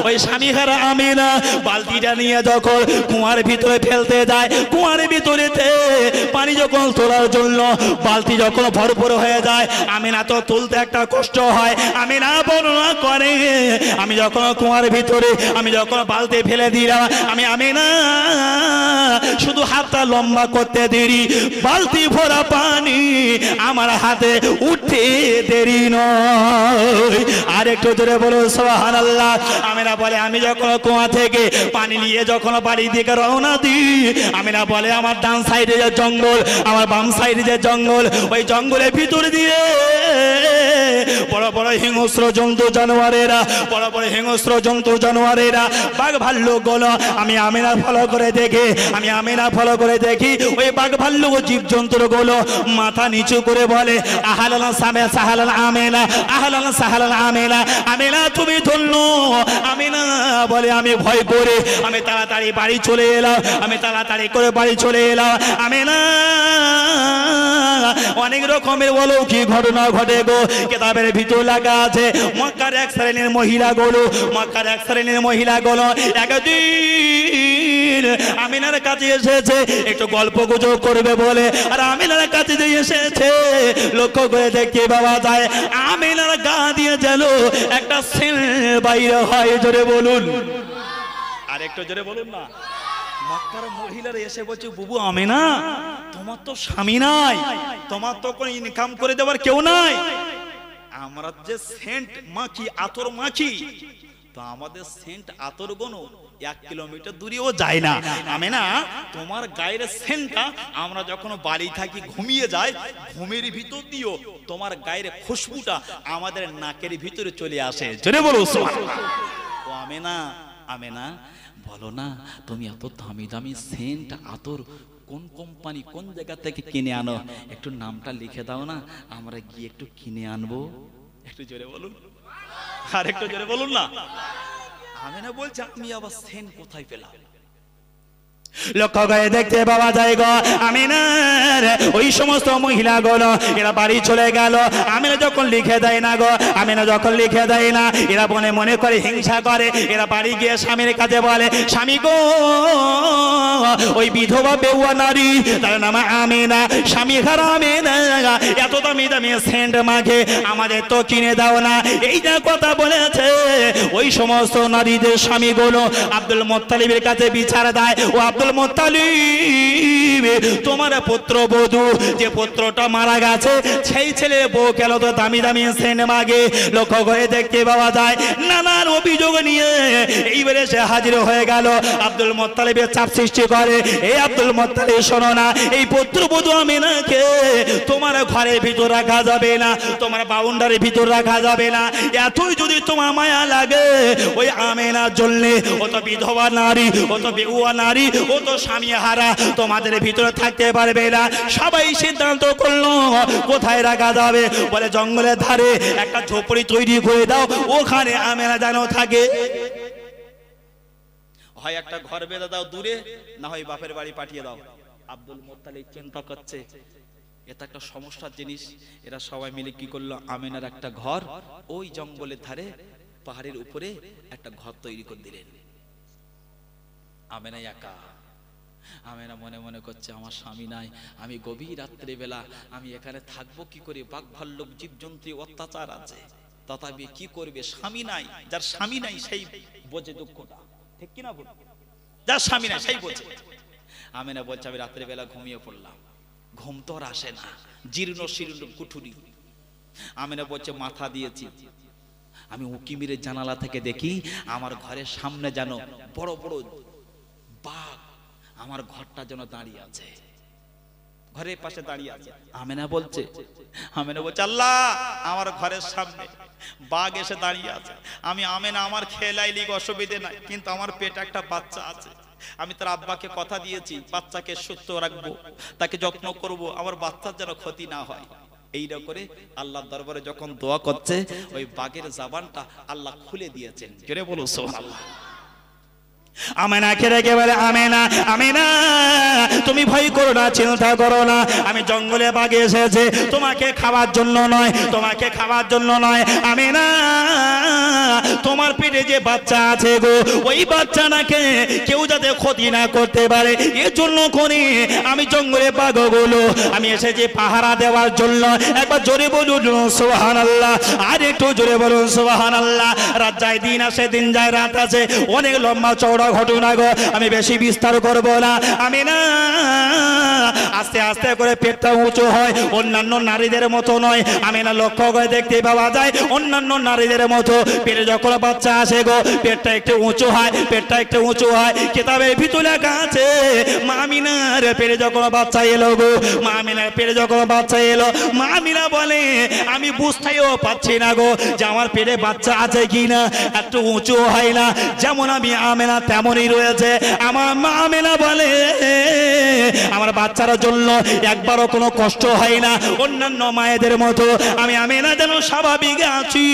Speaker 2: ওই স্বামী হারা আমিনা বালতিটা নিয়ে যখন কুয়ার ভিতরে ফেলতে যায়, কুয়ার ভিতরেতে পানি যখন তোলার জন্য বালতি যখন ভরপুর হয়ে যায়, আমিনা তো তুলতে একটা কষ্ট হয়। আমিনা বর্ণনা করে আমি যখন কুয়ার ভিতরে আমি যখন বালতি ফেলে দিলাম, আমি আমিনা শুধু হাতটা লম্বা করতে দেরি, বালতি ভরা পানি আমার হাতে উঠতে দেরি নয়। আর একটু জোরে বলো সুবহানাল্লাহ। আমিনা বলে আমি যখন কুয়া থেকে পানি নিয়ে যখন বাড়ির দিকে রওনা দিই, আমিনা বলে আমার ডান সাইডে যে জঙ্গল, আমার বাম সাইডে যে জঙ্গল, ওই জঙ্গলের ভিতর দিয়ে বড় বড় হিংস্র জন্তু জানোয়ারেরা, বড় বড় হিংস্র জন্তু জানোয়ারেরা, বাঘ ভাল্লুক গুলো আমি আমিনা ফলো করে দেখি, আমি আমিনা ফলো করে দেখি ওই বাঘ ভাল্লুক জীবজন্তুর গুলো মাথা নিচু করে বলে আহলান সাহালান আমিনা, আহলান সাহালান আমিনা, আমিনা তুমি ধন্য। আমিনা বলে আমি ভয় করে আমি তাড়াতাড়ি বাড়ি চলে এলাম, আমি তাড়াতাড়ি করে বাড়ি চলে এলাম। আমিনা অনেক রকমের অলৌকিক ঘটনা ঘটে গো, কিতাবের ভিতর লাগা আছে। মক্কার এক শ্রেণীর মহিলা গুলো, মক্কার এক শ্রেণীর মহিলা গুলো একদিন আমিনার কাছে এসেছে একটু গল্প গুজব করবে বলে, আর আমিনার কাছে যে এসেছে লক্ষ্য করে দেখতে পাওয়া যায় আমিনার গা দিয়ে যেন একটা সেন্ট বাইরে হয়। জোরে বলুন, আর একটু জোরে বলুন না। মক্কার মহিলারা এসে বলছে বুবু আমিনা তোমার তো স্বামী নাই, তোমার তো কোনো ইনকাম করে দেওয়ার কেউ নাই, আমরা যে সেন্ট মাখি আতর মাখি তো আমাদের সেন্ট আতর গোনো 1 কিলোমিটার দূরেও যায় না। আমিনা তোমার গায়ের সেন্টটা আমরা যখন বাড়ি থাকি ঘুমিয়ে যাই, ঘুমের ভিতর দিও তোমার গায়ের খুশবুটা আমাদের নাকের ভিতরে চলে আসে। জোরে বলো সুবহানাল্লাহ। ও আমিনা, আমিনা বলো না তুমি এত দামি দামি সেন্ট আতর কোন কোম্পানি কোন জায়গা থেকে কিনে আনো, একটু নামটা লিখে দাও না, আমরা গিয়ে একটু কিনে আনবো। একটু জোরে বলুন, আর একটু জোরে বলুন না। আমিনা বলছে আমি আবার সেন্ট কোথায় পেলাম? লক্ষ্য করে দেখতে পাওয়া যায় গো আমিনার ওই সমস্ত মহিলাগুলো এরা বাড়ি চলে গেল। আমিনা যখন লিখে দেয় না গো, আমিনা যখন লিখে দেয় না, এরা মনে মনে করে হিংসা করে। এরা বাড়ি গিয়ে স্বামীর কাছে বলে স্বামী গো ওই বিধবা বেউয়া নারী তার নাম আমিনা, স্বামী হারা আমিনা এত দামি দামি সেন্ট মাখে, আমাদের তো কিনে দাও না। এই যে কথা বলেছে ওই সমস্ত নারীদের স্বামীগুলো আব্দুল মুত্তালিবের কাছে বিচার দেয়। ও আব্দুল মুত্তালিব তোমার পুত্রবধূ যে পুত্রটা মারা গেছে সেই ছেলে বউ কেন তো দামি দামি সেন্ট মাগে। লক্ষ্য করে দেখতে পাওয়া যায় নানান অভিযোগ নিয়ে এইবারে সে হাজির হয়ে গেল। আব্দুল মুত্তালিবের চাপ সৃষ্টি করে এই আব্দুল মুত্তালিব শোনো না, এই পুত্রবধূ আমিনাকে তোমার ঘরের ভিতর রাখা যাবে না, তোমার বাউন্ডারির ভিতর রাখা যাবে না। এতই যদি তোমার মায়া লাগে ওই আমিনার জন্য, ও তো বিধবা নারী, ও তো বেউয়া নারী, ও তো স্বামী হারা, তোমাদের ভিতরে থাকতে পারবে না। সবাই সিদ্ধান্ত করলো কোথায় রাখা যাবে, বলে জঙ্গলের ধারে একটা ঝোপড়ি তৈরি করে দাও, ওখানে আমিনা যেন থাকে। হয় একটা ঘর বেঁধে দাও দূরে, না হয় বাপের বাড়ি পাঠিয়ে দাও। আব্দুল মুত্তালিব চিন্তা করছে এটা একটা সমস্যার জিনিস। এরা সবাই মিলে কি করলো, আমিনার একটা ঘর ওই জঙ্গলের ধারে পাহাড়ের উপরে একটা ঘর তৈরি করে দিলেন। আমিনা একা, আমিনা মনে মনে করছে আমার স্বামী নাই, আমি গভীর রাত্রে বেলা আমি এখানে থাকবো কি করে, বাঘ ভাল্লুক জীবজন্তু অত্যাচার আছে, তথাপি কি করবে, স্বামী নাই। যার স্বামী নাই সেই বোঝে দুঃখটা, ঠিক কিনা বল, যার স্বামী নাই সেই বোঝে। আমিনা বলছে আমি রাত্রে বেলা ঘুমিয়ে পড়লাম, ঘুম তো আর আসে না, জীর্ণ শীর্ণ কুঠুরি। আমিনা বলছে মাথা দিয়েছি, আমি উঁকি মেরে জানালা থেকে দেখি আমার ঘরের সামনে যেন বড় বড় বাঘ আমার ঘরটা যেন দাঁড়িয়ে আছে।
Speaker 1: ঘরের পাশে দাঁড়িয়ে আছে। আমেনা বলছে আল্লাহ আমার ঘরের সামনে বাঘ এসে দাঁড়িয়ে আছে, আমি আমেনা আমার খেলাইলি অসুবিধে নাই, কিন্তু আমার পেটে একটা বাচ্চা আছে, আমি তার আব্বাকে কথা দিয়েছি বাচ্চাকে সুস্থ রাখবো, তাকে যত্ন করব, আমার বাচ্চার যেন ক্ষতি না হয়। এইটা করে আল্লাহর দরবারে যখন দোয়া করছে, ওই বাঘের জবানটা আল্লাহ খুলে দিয়েছেন। জোরে বলো সুবহানাল্লাহ। আমেনা খেরে কে বলে আমেনা, আমেনা তুমি ভয় করো না, চিন্তা করো না, আমি জঙ্গলে বাঘে এসেছে তোমাকে খাওয়ার জন্য নয়, তোমাকে খাওয়ার জন্য নয়। আমেনা তোমার পেটে যে বাচ্চা আছে গো, ওই বাচ্চাটাকে কেউ যাতে ক্ষতি না করতে পারে এর জন্য করে আমি জঙ্গলে বাঘগুলো আমি এসেছি পাহারা দেওয়ার জন্য। একবার জোরে বলুন সুবহানাল্লাহ, আর একটু জোরে বলুন সুবহানাল্লাহ। রাত যায় দিন আসে, দিন যায় রাত আছে, অনেক লম্বা চওড়া ঘটনা গো, আমি বেশি বিস্তার করব না। আমি না আস্তে আস্তে করে পেটটা উঁচু হয়, অন্যান্য নারীদের মতো নয়। আমি না লক্ষ্য করে দেখতে পাওয়া যায় অন্যান্য নারীদের মতো পেটে যখন বাচ্চা আসে গো, পেটটা একটু উঁচু হয়, পেটটা একটু উঁচু হয়। কিতাবের ভিতরে লেখা আছে মা আমিনার পেটে যখন বাচ্চা এলো গো, মা আমিনার পেটে যখন বাচ্চা এলো, মা আমিনা বলে আমি বুঝতেও পাচ্ছি না গো যে আমার পেটে বাচ্চা আছে কিনা, একটু উঁচু হয় না, যেমন আমি আমেনা তেমনই রয়েছে। আমার মা আমেনা বলে আমার বাচ্চার জন্য একবারও কোনো কষ্ট হয় না, অন্যান্য মায়েদের মতো আমি আমেনা যেন স্বাভাবিক আছি।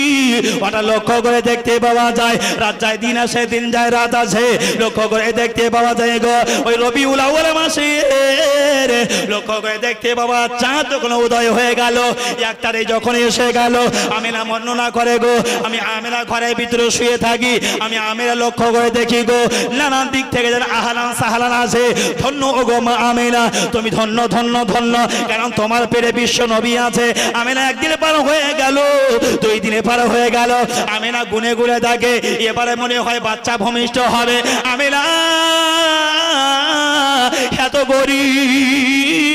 Speaker 1: ওটা লক্ষ্য করে দেখতে পাওয়া যায়, রাত যায় দিন আসে, দিন যায় রাত আসে, লক্ষ্য করে দেখতে পাওয়া যায় গো ওই রবিউল আউয়াল মাসে লক্ষ্য করে দেখতে পাওয়া চাঁদ যখন উদয় হয়ে গেল, একটারে যখন এসে গেল, আমেনা বর্ণনা করে গো আমি আমেনা ঘরের ভিতরে শুয়ে থাকি, আমি আমেনা লক্ষ্য করে দেখি গো নানান দিক থেকে যেন আহলান সাহলান আছে। ধন্য ও গো মা আমেনা, তুমি ধন্য ধন্য ধন্য, কারণ তোমার পেটে বিশ্ব নবী আছে। আমেনা একদিনে পার হয়ে গেল, 2 দিনে পার হয়ে গেল, আমেনা গুনে গুনে থাকে, এবারে মনে হয় বাচ্চা ভূমিষ্ঠ হবে। আমেনা এত গরিব,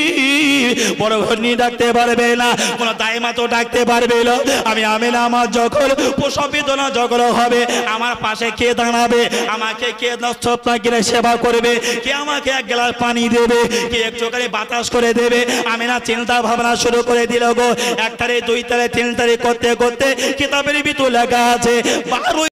Speaker 1: বড় ঘরনি ডাকতে পারবে না, কোন দাইমা তো ডাকতে পারবে না। আমি আমেনা আমার যখন প্রসব বেদনা যখন হবে, আমার পাশে কে দাঁড়াবে, আমাকে কে নষ্টপ্রাণ কিনে সেবা করবে, কে আমাকে এক গ্লাস পানি দেবে, কে এক চোখে বাতাস করে দেবে। আমেনা চিন্তা ভাবনা শুরু করে দিল গো। 1 তারিখ 2 তারিখ 3 তারিখ করতে করতে কিতাবের ভিতর লেখা আছে 12